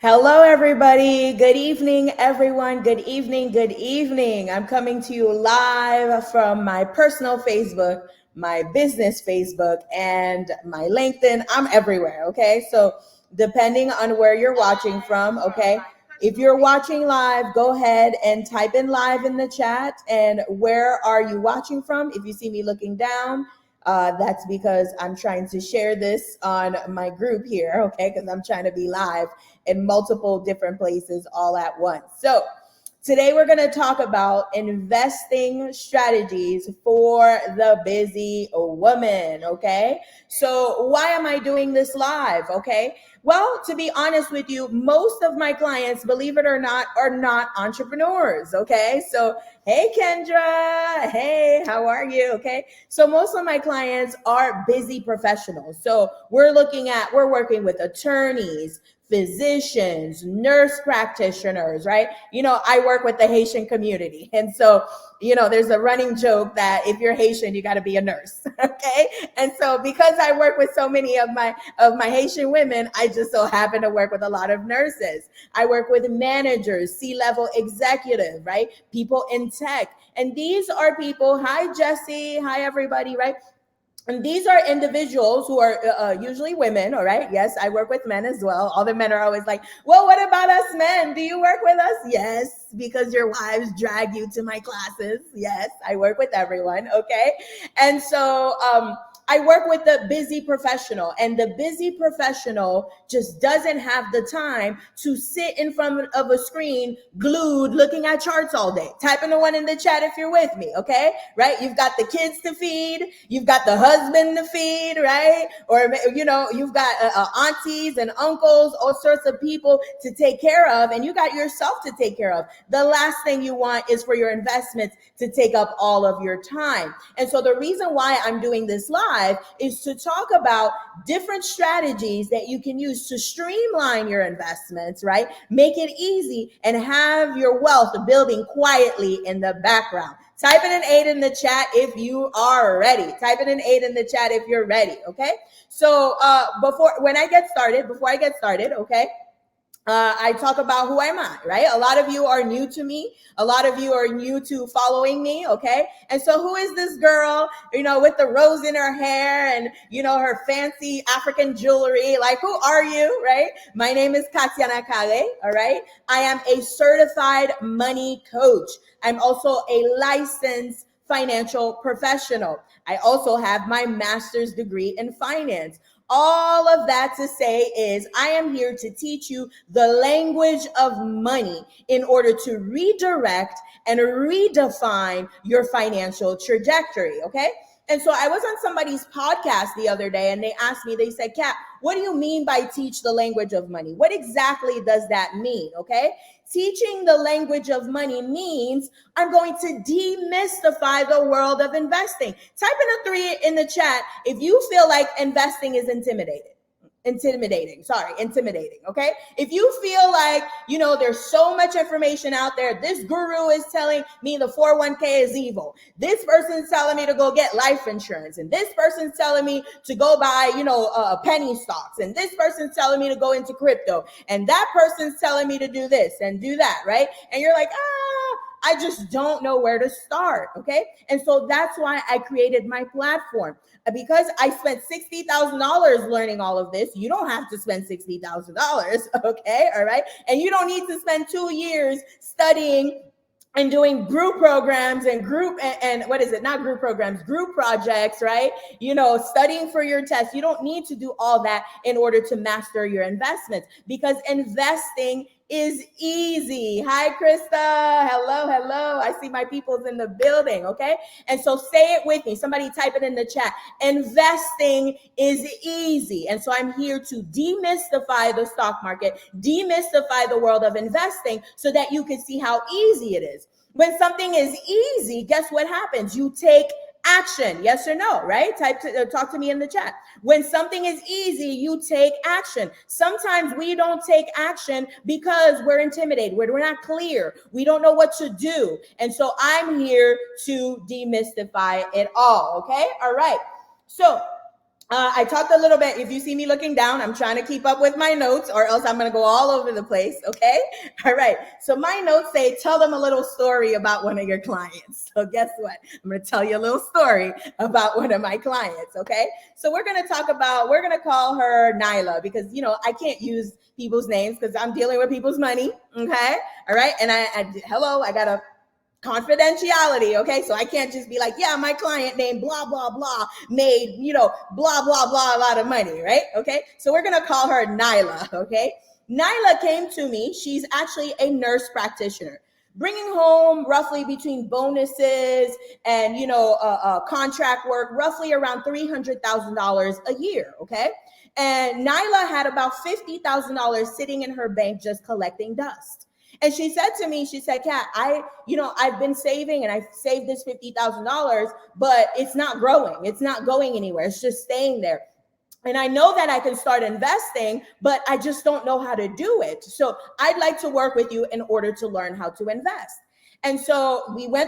Hello, everybody. Good evening, everyone. Good evening. Good evening. I'm coming to you live from my personal Facebook, my business Facebook, and my LinkedIn. I'm everywhere. Okay. So, depending on where you're watching from, okay. If you're watching live, go ahead and type in live in the chat. And where are you watching from? If you see me looking down, that's because I'm trying to share this on my group here, okay? Because I'm trying to be live in multiple different places all at once. So today we're going to talk about investing strategies for the busy woman, okay? So why am I doing this live, okay? Well, to be honest with you, most of my clients, believe it or not, are not entrepreneurs, okay? So, hey, Kendra, hey, how are you, okay? So most of my clients are busy professionals. So we're working with attorneys, physicians, nurse practitioners, right? I work with the Haitian community. And so, there's a running joke that if you're Haitian, you got to be a nurse, okay? And so because I work with so many of my Haitian women, I just so happen to work with a lot of nurses. I work with managers, C-level executive, right? People in tech. And these are people, hi Jesse, hi everybody, right? And these are individuals who are usually women, all right? Yes, I work with men as well. All the men are always like, well, what about us men? Do you work with us? Yes, because your wives drag you to my classes. Yes, I work with everyone, okay? And so I work with the busy professional, and the busy professional just doesn't have the time to sit in front of a screen glued looking at charts all day. Type in the one in the chat if you're with me, okay? Right? You've got the kids to feed, you've got the husband to feed, right? Or, you've got aunties and uncles, all sorts of people to take care of, and you got yourself to take care of. The last thing you want is for your investments to take up all of your time. And so the reason why I'm doing this live is to talk about different strategies that you can use to streamline your investments, right? Make it easy and have your wealth building quietly in the background. Type in an 8 in the chat if you are ready. Type in an 8 in the chat if you're ready, okay? So before I get started, okay? I talk about who am I, right? A lot of you are new to me. A lot of you are new to following me, okay? And so who is this girl, with the rose in her hair and, her fancy African jewelry? Like, who are you, right? My name is Katiana Kale, all right? I am a certified money coach. I'm also a licensed financial professional. I also have my master's degree in finance. All of that to say is I am here to teach you the language of money in order to redirect and redefine your financial trajectory, okay? And so I was on somebody's podcast the other day and they asked me, they said, Kat, what do you mean by teach the language of money? What exactly does that mean, okay? Teaching the language of money means I'm going to demystify the world of investing. Type in a 3 in the chat if you feel like investing is intimidating, okay? If you feel like, there's so much information out there, this guru is telling me the 401k is evil, this person's telling me to go get life insurance, and this person's telling me to go buy, penny stocks, and this person's telling me to go into crypto, and that person's telling me to do this and do that, right? And you're like, I just don't know where to start, okay? And so that's why I created my platform. Because I spent $60,000 learning all of this, you don't have to spend $60,000, okay? All right? And you don't need to spend 2 years studying and doing group programs and group projects, right? Studying for your test. You don't need to do all that in order to master your investments, because investing is easy. Hi, Krista. Hello. I see my people's in the building, okay? And so say it with me. Somebody type it in the chat. Investing is easy. And so I'm here to demystify the stock market, demystify the world of investing so that you can see how easy it is. When something is easy, guess what happens? You take action. Yes or no, right? Talk to me in the chat. When something is easy, you take action. Sometimes we don't take action because we're intimidated. We're not clear. We don't know what to do. And so I'm here to demystify it all. Okay. All right. So I talked a little bit. If you see me looking down, I'm trying to keep up with my notes, or else I'm going to go all over the place. Okay. All right. So my notes say, tell them a little story about one of your clients. So guess what? I'm going to tell you a little story about one of my clients. Okay. So we're going to call her Nyla, because, I can't use people's names because I'm dealing with people's money. Okay. All right. And I got a confidentiality. Okay. So I can't just be like, yeah, my client named blah, blah, blah made, blah, blah, blah, a lot of money. Right. Okay. So we're going to call her Nyla. Okay. Nyla came to me. She's actually a nurse practitioner, bringing home roughly between bonuses and, contract work, roughly around $300,000 a year. Okay. And Nyla had about $50,000 sitting in her bank just collecting dust. And she said to me, she said, Kat, I've been saving and I've saved this $50,000, but it's not growing. It's not going anywhere. It's just staying there. And I know that I can start investing, but I just don't know how to do it. So I'd like to work with you in order to learn how to invest. And so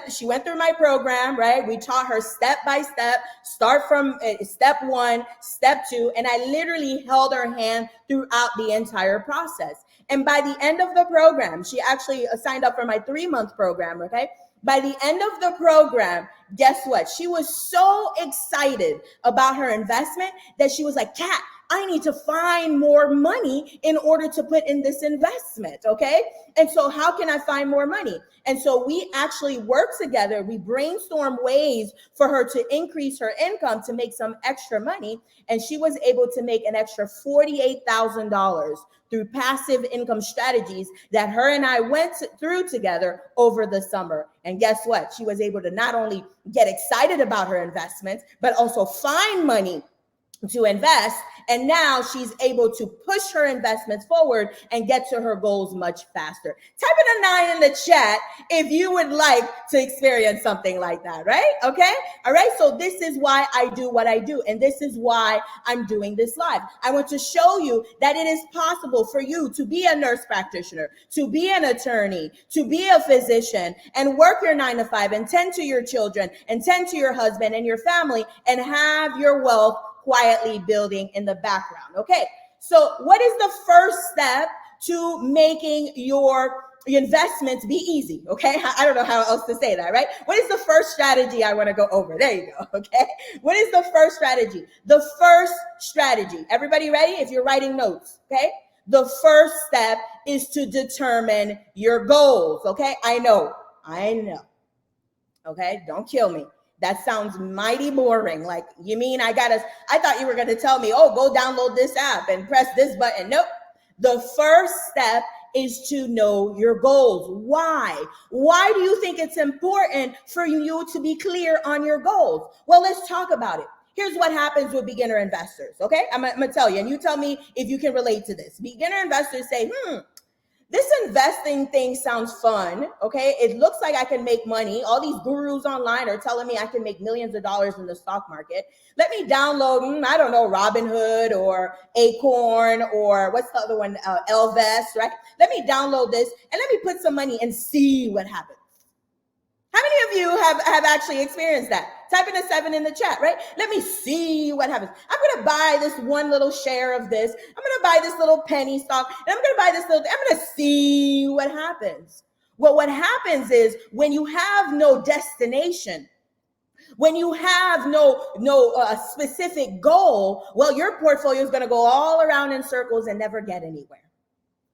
she went through my program, right? We taught her step by step, start from step 1, step 2, and I literally held her hand throughout the entire process. And by the end of the program, she actually signed up for my 3-month program, okay? By the end of the program, guess what? She was so excited about her investment that she was like, Kat, I need to find more money in order to put in this investment, okay? And so how can I find more money? And so we actually worked together. We brainstormed ways for her to increase her income to make some extra money. And she was able to make an extra $48,000 through passive income strategies that her and I went through together over the summer. And guess what? She was able to not only get excited about her investments, but also find money to invest. And now she's able to push her investments forward and get to her goals much faster. Type in a 9 in the chat if you would like to experience something like that, right? Okay. All right. So this is why I do what I do. And this is why I'm doing this live. I want to show you that it is possible for you to be a nurse practitioner, to be an attorney, to be a physician, and work your 9 to 5 and tend to your children and tend to your husband and your family and have your wealth quietly building in the background. Okay, so what is the first step to making your investments be easy? Okay, I don't know how else to say that, right? What is the first strategy I want to go over? There you go. Okay, what is the first strategy? The first strategy, everybody ready? If you're writing notes, okay, the first step is to determine your goals. Okay, I know. Okay, don't kill me. That sounds mighty boring. Like, you mean I thought you were going to tell me, oh, go download this app and press this button. Nope. The first step is to know your goals. Why? Why do you think it's important for you to be clear on your goals? Well, let's talk about it. Here's what happens with beginner investors. Okay. I'm going to tell you, and you tell me if you can relate to this. Beginner investors say, this investing thing sounds fun, okay? It looks like I can make money. All these gurus online are telling me I can make millions of dollars in the stock market. Let me download, I don't know, Robinhood or Acorn or what's the other one, Elvest, right? Let me download this and let me put some money and see what happens. How many of you have actually experienced that? Type in a 7 in the chat, right? Let me see what happens. I'm going to buy this one little share of this. I'm going to buy this little penny stock. And I'm going to buy this I'm going to see what happens. Well, what happens is when you have no destination, when you have no specific goal, well, your portfolio is going to go all around in circles and never get anywhere.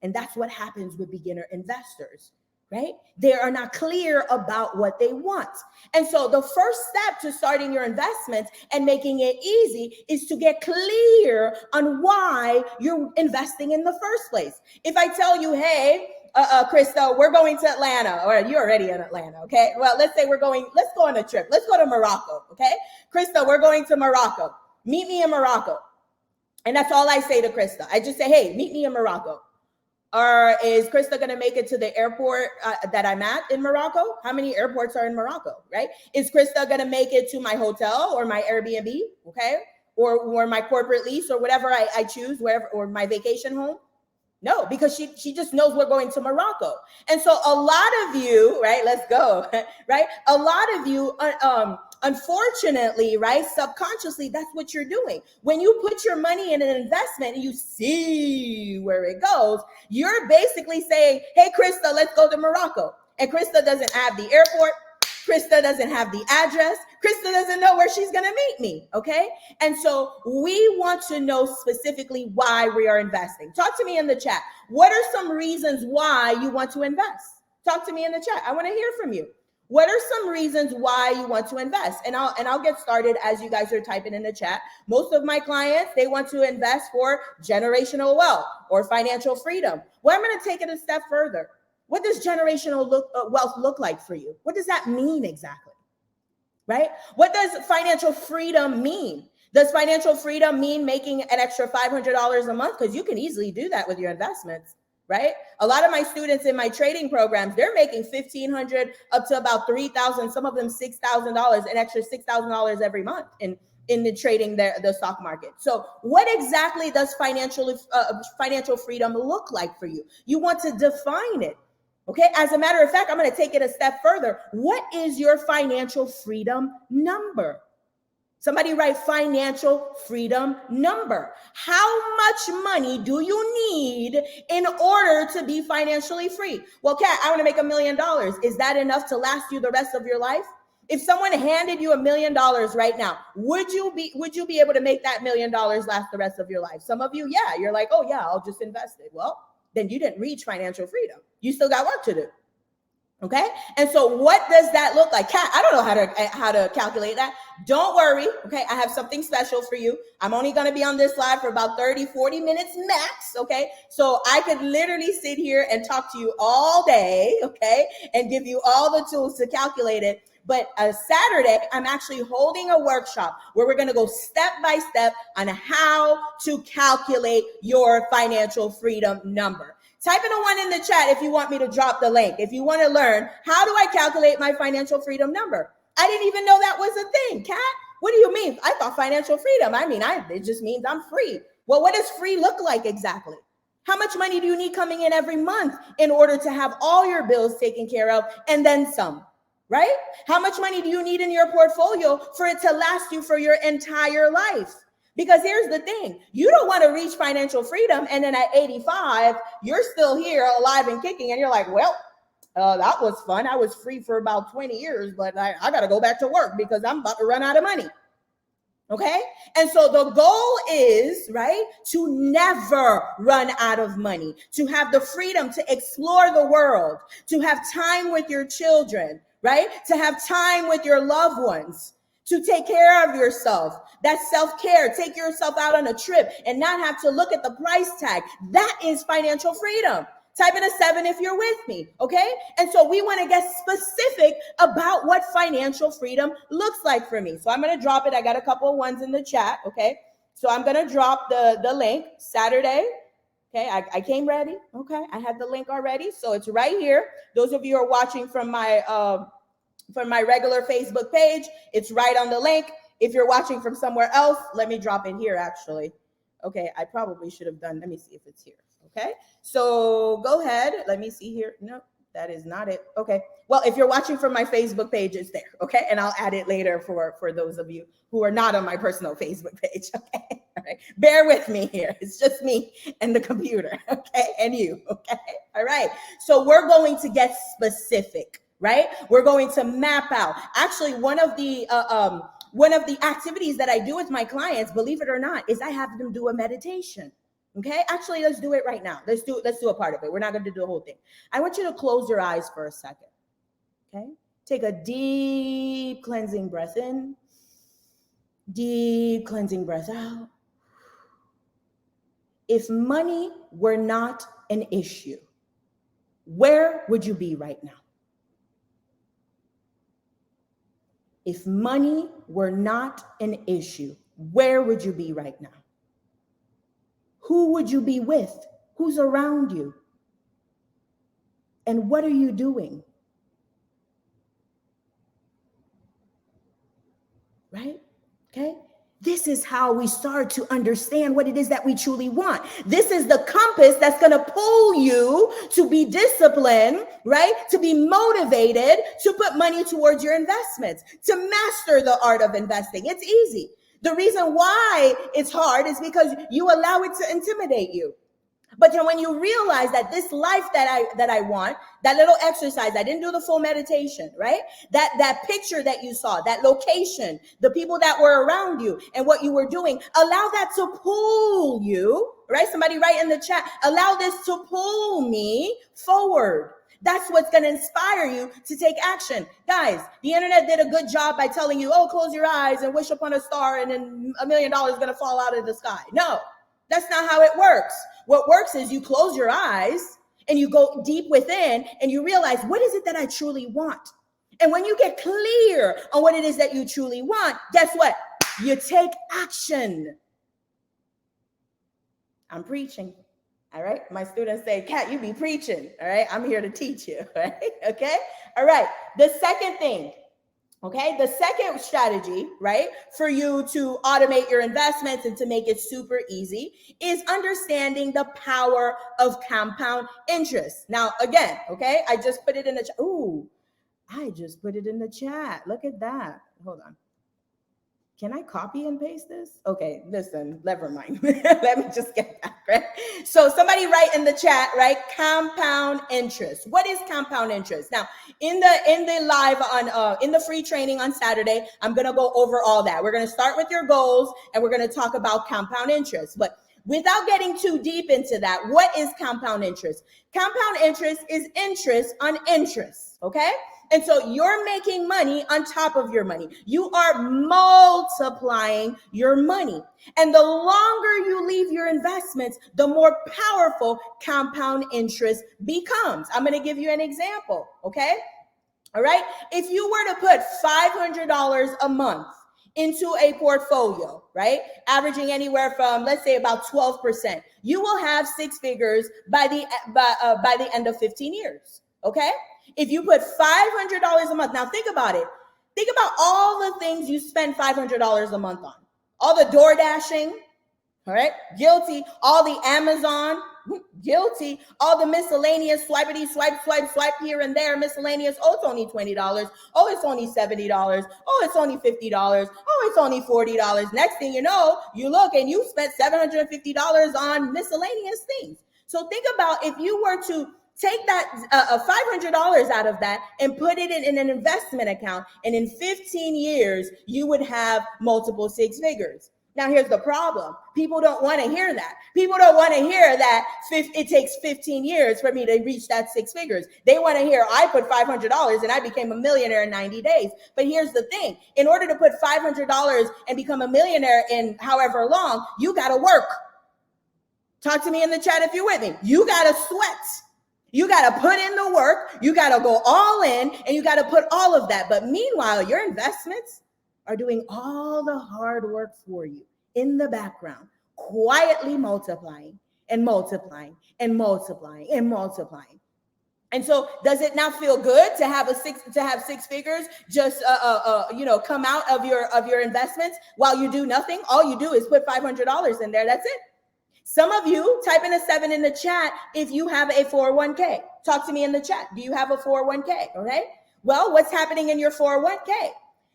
And that's what happens with beginner investors. Right? They are not clear about what they want. And so the first step to starting your investments and making it easy is to get clear on why you're investing in the first place. If I tell you, hey, Krista, we're going to Atlanta, or you're already in Atlanta, okay? Well, let's say let's go on a trip. Let's go to Morocco, okay? Krista, we're going to Morocco. Meet me in Morocco. And that's all I say to Krista. I just say, hey, meet me in Morocco. Or is Krista going to make it to the airport that I'm at in Morocco? How many airports are in Morocco, right? Is Krista going to make it to my hotel or my Airbnb, okay? Or my corporate lease or whatever I choose, wherever, or my vacation home? No, because she just knows we're going to Morocco. And so a lot of you, right, let's go, right? A lot of you unfortunately, right, subconsciously, that's what you're doing. When you put your money in an investment and you see where it goes, you're basically saying, hey, Krista, let's go to Morocco. And Krista doesn't have the airport. Krista doesn't have the address. Krista doesn't know where she's going to meet me. Okay. And so we want to know specifically why we are investing. Talk to me in the chat. What are some reasons why you want to invest? Talk to me in the chat. I want to hear from you. What are some reasons why you want to invest? And I'll get started as you guys are typing in the chat. Most of my clients, they want to invest for generational wealth or financial freedom. Well, I'm going to take it a step further. What does generational wealth look like for you? What does that mean exactly? Right? What does financial freedom mean? Does financial freedom mean making an extra $500 a month? Because you can easily do that with your investments, right? A lot of my students in my trading programs, they're making $1,500 up to about $3,000, some of them $6,000, an extra $6,000 every month in the trading the stock market. So what exactly does financial freedom look like for you? You want to define it. Okay, as a matter of fact, I'm going to take it a step further. What is your financial freedom number? Somebody write financial freedom number. How much money do you need in order to be financially free? Well, Kat, I want to make $1 million. Is that enough to last you the rest of your life? If someone handed you $1 million right now, would you be able to make that $1 million last the rest of your life? Some of you, yeah, you're like, oh yeah, I'll just invest it. Well, then you didn't reach financial freedom. You still got work to do. Okay. And so what does that look like? Kat, I don't know how to calculate that. Don't worry. Okay. I have something special for you. I'm only going to be on this live for about 30, 40 minutes max. Okay. So I could literally sit here and talk to you all day. Okay. And give you all the tools to calculate it. But Saturday, I'm actually holding a workshop where we're going to go step by step on how to calculate your financial freedom number. Type in a 1 in the chat if you want me to drop the link. If you want to learn, how do I calculate my financial freedom number? I didn't even know that was a thing. Kat, what do you mean? I thought financial freedom. It just means I'm free. Well, what does free look like exactly? How much money do you need coming in every month in order to have all your bills taken care of and then some? Right? How much money do you need in your portfolio for it to last you for your entire life? Because here's the thing, you don't want to reach financial freedom and then at 85, you're still here alive and kicking and you're like, well, that was fun. I was free for about 20 years, but I got to go back to work because I'm about to run out of money. Okay. And so the goal is, right, to never run out of money, to have the freedom to explore the world, to have time with your children, right, to have time with your loved ones, to take care of yourself. That's self-care. Take yourself out on a trip and not have to look at the price tag. That is financial freedom. Type in a 7 if you're with me, okay? And so we want to get specific about what financial freedom looks like for me. So I'm going to drop it. I got a couple of ones in the chat, okay? So I'm going to drop the link Saturday. Okay, I came ready. Okay, I had the link already. So it's right here. Those of you who are watching from my regular Facebook page, it's right on the link. If you're watching from somewhere else, let me drop it here actually. Okay, I probably should have done, let me see if it's here. Okay, so go ahead. Let me see here. No, that is not it. Okay, well, if you're watching from my Facebook page, it's there. Okay, and I'll add it later for those of you who are not on my personal Facebook page. Okay, all right, bear with me here. It's just me and the computer. Okay, and you. Okay, all right. So we're going to get specific. Right? We're going to map out. Actually, one of the activities that I do with my clients, believe it or not, is I have them do a meditation. Okay? Actually, let's do it right now. Let's do a part of it. We're not going to do the whole thing. I want you to close your eyes for a second. Okay? Take a deep cleansing breath in. Deep cleansing breath out. If money were not an issue, where would you be right now? If money were not an issue, where would you be right now? Who would you be with? Who's around you? And what are you doing? Right? Okay? This is how we start to understand what it is that we truly want. This is the compass that's going to pull you to be disciplined, right? To be motivated, to put money towards your investments, to master the art of investing. It's easy. The reason why it's hard is because you allow it to intimidate you. But when you realize that this life that I want, that little exercise, I didn't do the full meditation, right? That picture that you saw, that location, the people that were around you and what you were doing, allow that to pull you, right? Somebody write in the chat, allow this to pull me forward. That's what's going to inspire you to take action. Guys, the internet did a good job by telling you, oh, close your eyes and wish upon a star and then $1 million is going to fall out of the sky. No. That's not how it works. What works is you close your eyes and you go deep within and you realize, what is it that I truly want? And when you get clear on what it is that you truly want, guess what? You take action. I'm preaching. All right. My students say, Kat, you be preaching. All right. I'm here to teach you. Right. Okay. All right. The second thing. Okay, the second strategy, right, for you to automate your investments and to make it super easy is understanding the power of compound interest. Now, again, okay, I just put it in the chat. Ooh, I just put it in the chat. Look at that. Hold on. Can I copy and paste this? Okay, listen, never mind. Let me just get back, right? So somebody write in the chat, right? Compound interest. What is compound interest? Now, in the live on in the free training on Saturday, I'm gonna go over all that. We're gonna start with your goals and we're gonna talk about compound interest. But without getting too deep into that, what is compound interest? Compound interest is interest on interest, okay? And so you're making money on top of your money. You are multiplying your money. And the longer you leave your investments, the more powerful compound interest becomes. I'm going to give you an example, okay? All right. If you were to put $500 a month into a portfolio, right? Averaging anywhere from, let's say, about 12%, you will have six figures by the end of 15 years, okay? If you put $500 a month, now think about it. Think about all the things you spend $500 a month on. All the door dashing, all right? Guilty. All the Amazon, guilty. All the miscellaneous swipity, swipe here and there, miscellaneous. Oh, it's only $20. Oh, it's only $70. Oh, it's only $50. Oh, it's only $40. Next thing you know, you look and you spent $750 on miscellaneous things. So think about if you were to take that $500 out of that and put it in an investment account, and in 15 years, you would have multiple six figures. Now, here's the problem. People don't want to hear that. People don't want to hear that it takes 15 years for me to reach that six figures. They want to hear I put $500 and I became a millionaire in 90 days. But here's the thing. In order to put $500 and become a millionaire in however long, you got to work. Talk to me in the chat if you're with me. You got to sweat. You got to put in the work. You got to go all in and you got to put all of that. But meanwhile, your investments are doing all the hard work for you in the background, quietly multiplying and multiplying and multiplying and multiplying. And so does it not feel good to have six figures just come out of your investments while you do nothing? All you do is put $500 in there. That's it. Some of you type in a 7 in the chat if you have a 401k. Talk to me in the chat. Do you have a 401k? Okay. Well, what's happening in your 401k?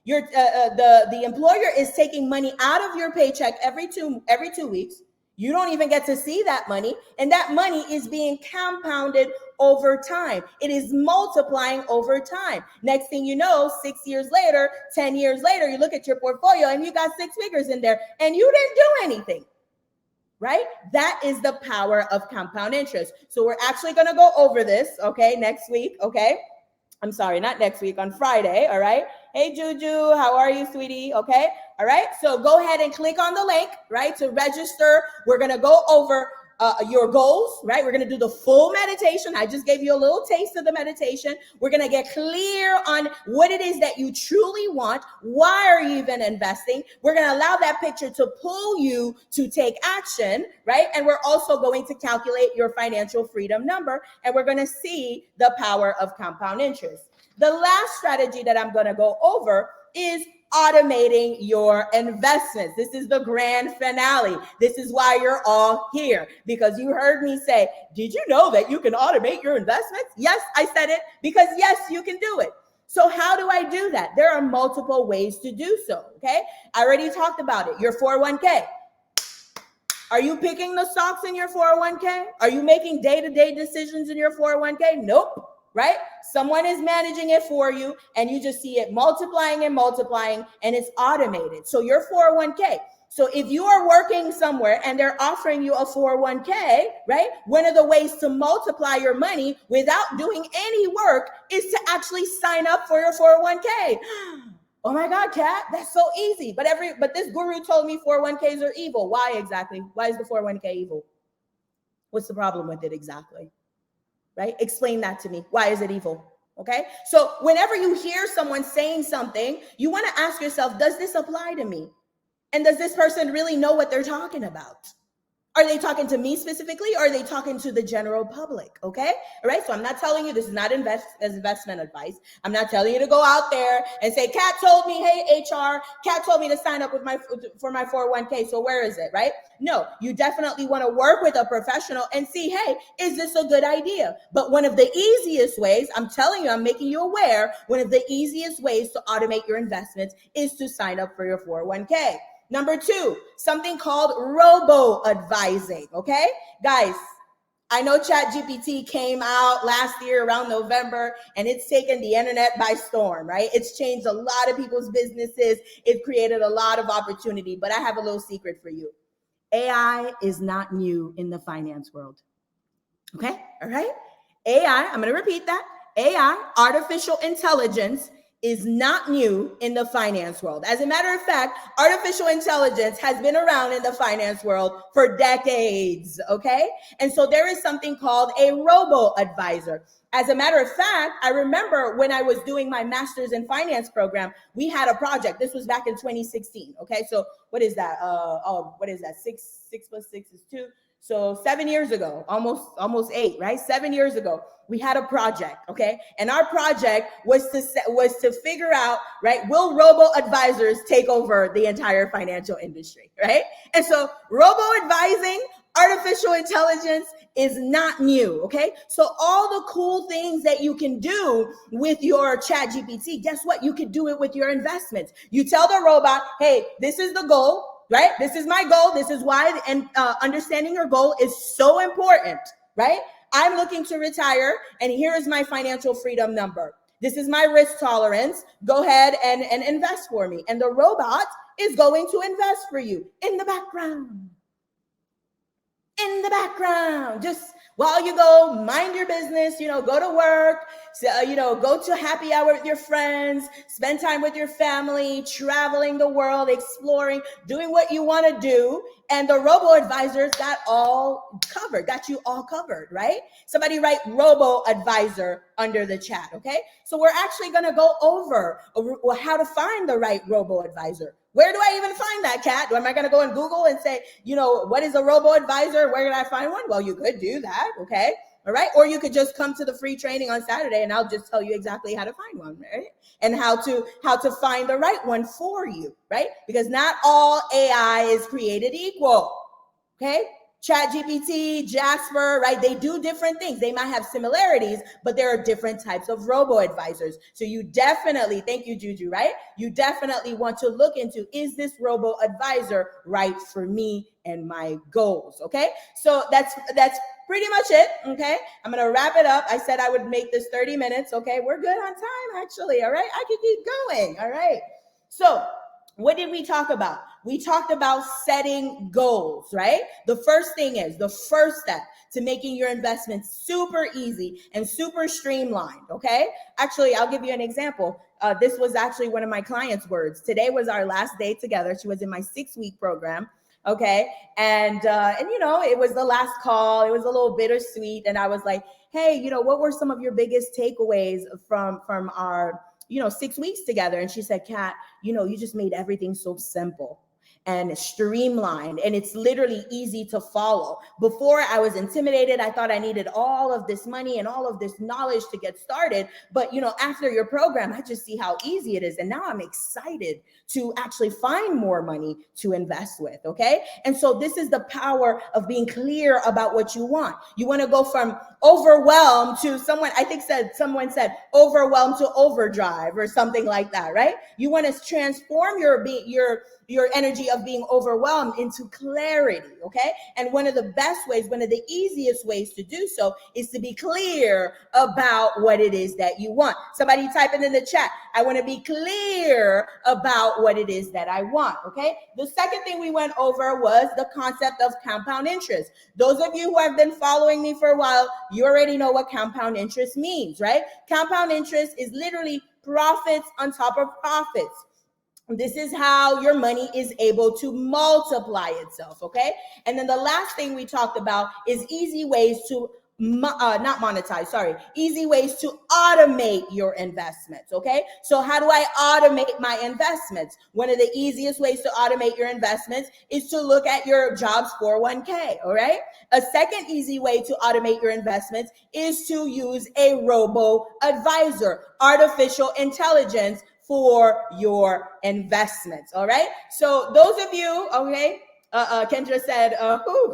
The employer is taking money out of your paycheck every two weeks. You don't even get to see that money, and that money is being compounded over time. It is multiplying over time. Next thing you know, 6 years later, 10 years later, you look at your portfolio and you got six figures in there, and you didn't do anything. Right? That is the power of compound interest. So we're actually going to go over this, okay, next week, okay? I'm sorry, not next week, on Friday, all right? Hey, Juju, how are you, sweetie? Okay, all right? So go ahead and click on the link, right, to register. We're going to go over your goals, right? We're going to do the full meditation. I just gave you a little taste of the meditation. We're going to get clear on what it is that you truly want. Why are you even investing? We're going to allow that picture to pull you to take action, right? And we're also going to calculate your financial freedom number, and we're going to see the power of compound interest. The last strategy that I'm going to go over is automating your investments. This is the grand finale. This is why you're all here, because you heard me say, did you know that you can automate your investments? Yes, I said it because yes, you can do it. So how do I do that? There are multiple ways to do so, okay? I already talked about it. Your 401k. Are you picking the stocks in your 401k? Are you making day-to-day decisions in your 401k? Nope. Right? Someone is managing it for you, and you just see it multiplying and multiplying, and it's automated. So your 401k. So if you are working somewhere and they're offering you a 401k, right? One of the ways to multiply your money without doing any work is to actually sign up for your 401k. Oh my God, Kat, that's so easy. But this guru told me 401ks are evil. Why exactly? Why is the 401k evil? What's the problem with it exactly? Right? Explain that to me. Why is it evil? Okay. So whenever you hear someone saying something, you want to ask yourself, does this apply to me? And does this person really know what they're talking about? Are they talking to me specifically, or are they talking to the general public? Okay. All right. So I'm not telling you, this is not investment advice. I'm not telling you to go out there and say, Kat told me, hey, HR, Kat told me to sign up for my 401k. So where is it? Right? No, you definitely want to work with a professional and see, hey, is this a good idea? But one of the easiest ways, I'm telling you, I'm making you aware, one of the easiest ways to automate your investments is to sign up for your 401k. Number 2, something called robo-advising, okay? Guys, I know ChatGPT came out last year around November, and it's taken the internet by storm, right? It's changed a lot of people's businesses. It created a lot of opportunity, but I have a little secret for you. AI is not new in the finance world, okay? All right? AI, I'm going to repeat that. AI, artificial intelligence, is not new in the finance world. As a matter of fact, artificial intelligence has been around in the finance world for decades, okay? And so there is something called a robo-advisor. As a matter of fact, I remember when I was doing my master's in finance program, we had a project. This was back in 2016, okay? So what is that? What is that? Six plus 6 is 2. So 7 years ago, almost 8, right? 7 years ago, we had a project, okay? And our project was to figure out, right, will robo-advisors take over the entire financial industry, right? And so robo-advising, artificial intelligence is not new, okay? So all the cool things that you can do with your ChatGPT, guess what? You can do it with your investments. You tell the robot, hey, this is the goal, right? This is my goal. This is why, and understanding your goal is so important, right? I'm looking to retire, and here is my financial freedom number. This is my risk tolerance. Go ahead and invest for me. And the robot is going to invest for you in the background. In the background, just while you go mind your business, go to work, go to happy hour with your friends, spend time with your family, traveling the world, exploring, doing what you want to do. And the robo-advisors got you all covered, right? Somebody write robo-advisor under the chat, okay? So we're actually going to go over how to find the right robo-advisor. Where do I even find that, Kat? Am I going to go on Google and say, what is a robo-advisor? Where can I find one? Well, you could do that, okay? All right. Or you could just come to the free training on Saturday, and I'll just tell you exactly how to find one, right? And how to find the right one for you, right? Because not all AI is created equal, okay? ChatGPT, Jasper, right? They do different things. They might have similarities, but there are different types of robo-advisors. So you definitely, thank you, Juju, right? You definitely want to look into, is this robo-advisor right for me and my goals, okay? So that's pretty much it, okay? I'm going to wrap it up. I said I would make this 30 minutes, okay? We're good on time, actually, all right? I can keep going, all right? So what did we talk about? We talked about setting goals, right? The first step to making your investments super easy and super streamlined, okay? Actually, I'll give you an example. This was actually one of my clients' words. Today was our last day together. She was in my 6-week program, okay? And it was the last call. It was a little bittersweet. And I was like, hey, what were some of your biggest takeaways from our 6 weeks together? And she said, Kat, you just made everything so simple. and streamlined, and it's literally easy to follow. Before, I was intimidated. I thought I needed all of this money and all of this knowledge to get started. But, after your program, I just see how easy it is. And now I'm excited to actually find more money to invest with. Okay. And so this is the power of being clear about what you want. You want to go from overwhelmed to someone said overwhelmed to overdrive or something like that, right? You want to transform your energy of being overwhelmed into clarity, okay? And one of the easiest ways to do so is to be clear about what it is that you want. Somebody type it in the chat. I want to be clear about what it is that I want, okay? The second thing we went over was the concept of compound interest. Those of you who have been following me for a while, you already know what compound interest means, right? Compound interest is literally profits on top of profits. This is how your money is able to multiply itself, okay? And then the last thing we talked about is easy ways to easy ways to automate your investments, okay? So how do I automate my investments? One of the easiest ways to automate your investments is to look at your job's 401k, all right? A second easy way to automate your investments is to use a robo-advisor, artificial intelligence, for your investments. All right. So those of you, okay, Kendra said,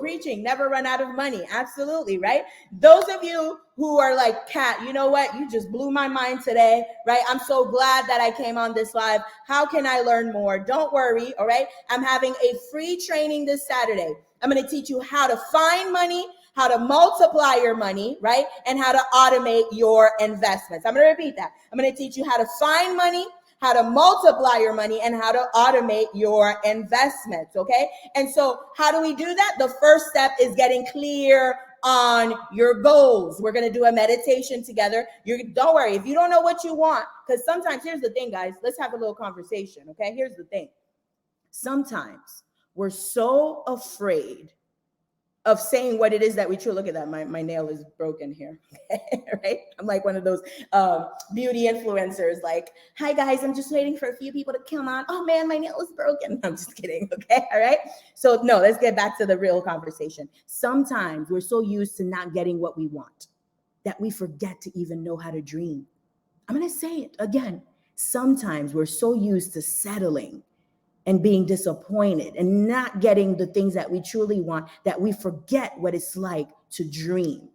preaching, never run out of money. Absolutely. Right. Those of you who are like, Kat, you know what? You just blew my mind today. Right. I'm so glad that I came on this live. How can I learn more? Don't worry. All right. I'm having a free training this Saturday. I'm going to teach you how to find money, how to multiply your money, right? And how to automate your investments. I'm going to repeat that. I'm going to teach you how to find money, how to multiply your money, and how to automate your investments, okay? And so how do we do that? The first step is getting clear on your goals. We're going to do a meditation together. Don't worry, if you don't know what you want, because sometimes, here's the thing, guys, let's have a little conversation, okay? Here's the thing. Sometimes we're so afraid of saying what it is that we truly, look at that, my nail is broken here, right? I'm like one of those beauty influencers, like, hi guys, I'm just waiting for a few people to come on. Oh man, my nail is broken. I'm just kidding, okay, all right? So no, let's get back to the real conversation. Sometimes we're so used to not getting what we want that we forget to even know how to dream. I'm gonna say it again. Sometimes we're so used to settling and being disappointed and not getting the things that we truly want that we forget what it's like to dream.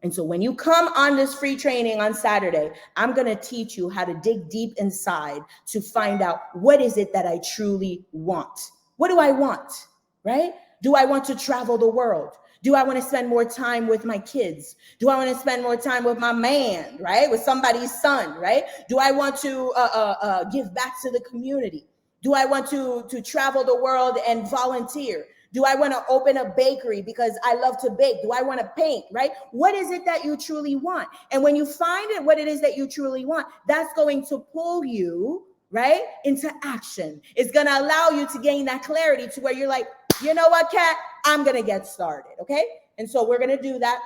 And so when you come on this free training on Saturday, I'm going to teach you how to dig deep inside to find out what is it that I truly want. What do I want, right? Do I want to travel the world? Do I want to spend more time with my kids? Do I want to spend more time with my man, right? With somebody's son, right? Do I want to give back to the community? Do I want to travel the world and volunteer? Do I want to open a bakery because I love to bake? Do I want to paint, right? What is it that you truly want? And when you find it, what it is that you truly want, that's going to pull you, right, into action. It's going to allow you to gain that clarity to where you're like, you know what, Kat, I'm going to get started, okay? And so we're going to do that.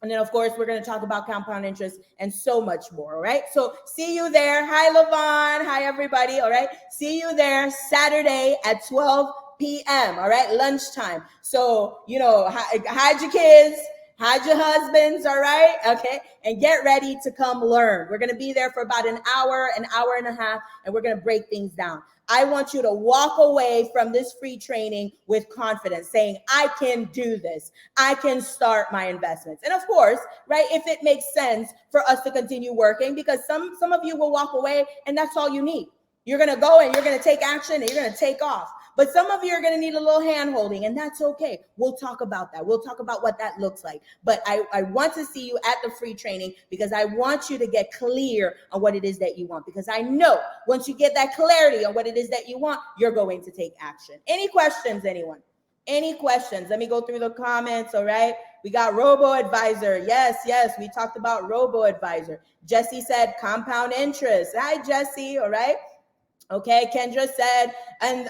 And then, of course, we're going to talk about compound interest and so much more, all right? So see you there. Hi, Levon. Hi, everybody, all right? See you there Saturday at 12 p.m., all right? Lunchtime. So, hide your kids, hide your husbands, all right? Okay? And get ready to come learn. We're going to be there for about an hour and a half, and we're going to break things down. I want you to walk away from this free training with confidence, saying, I can do this. I can start my investments. And of course, right, if it makes sense for us to continue working, because some of you will walk away and that's all you need. You're going to go and you're going to take action and you're going to take off. But some of you are going to need a little hand holding, and that's okay. We'll talk about that. We'll talk about what that looks like. But I want to see you at the free training because I want you to get clear on what it is that you want. Because I know once you get that clarity on what it is that you want, you're going to take action. Any questions, anyone? Any questions? Let me go through the comments, all right? We got robo-advisor. Yes, we talked about robo-advisor. Jesse said compound interest. Hi, Jesse, all right? Okay, Kendra said, and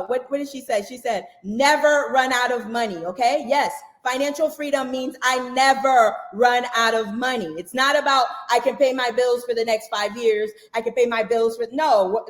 what did she say? She said, never run out of money, okay? Yes, financial freedom means I never run out of money. It's not about I can pay my bills for the next 5 years. I can pay my bills for, no.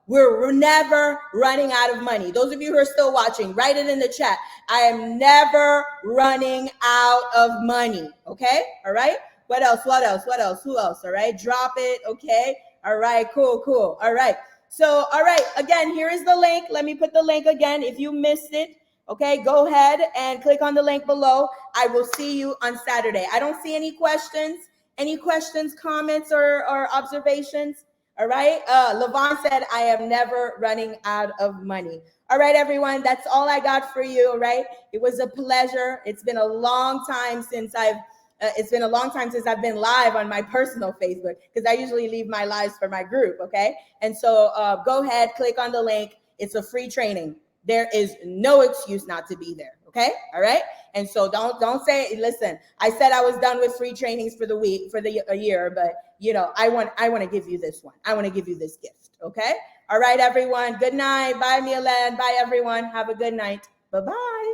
We're never running out of money. Those of you who are still watching, write it in the chat. I am never running out of money. Okay? All right? What else? What else? What else? Who else? All right? Drop it. Okay? All right. Cool, cool. All right. So, all right. Again, here is the link. Let me put the link again. If you missed it, okay, go ahead and click on the link below. I will see you on Saturday. I don't see any questions. Any questions, comments, or observations? All right. Levon said, I am never running out of money. All right, everyone. That's all I got for you. All right. It was a pleasure. It's been a long time since I've been live on my personal Facebook, because I usually leave my lives for my group. Okay. And so go ahead, click on the link. It's a free training. There is no excuse not to be there. Okay. All right. And so don't say, listen, I said I was done with free trainings for the week, for a year, but I want to give you this one. I want to give you this gift. Okay. All right, everyone. Good night. Bye, Milan. Bye, everyone. Have a good night. Bye-bye.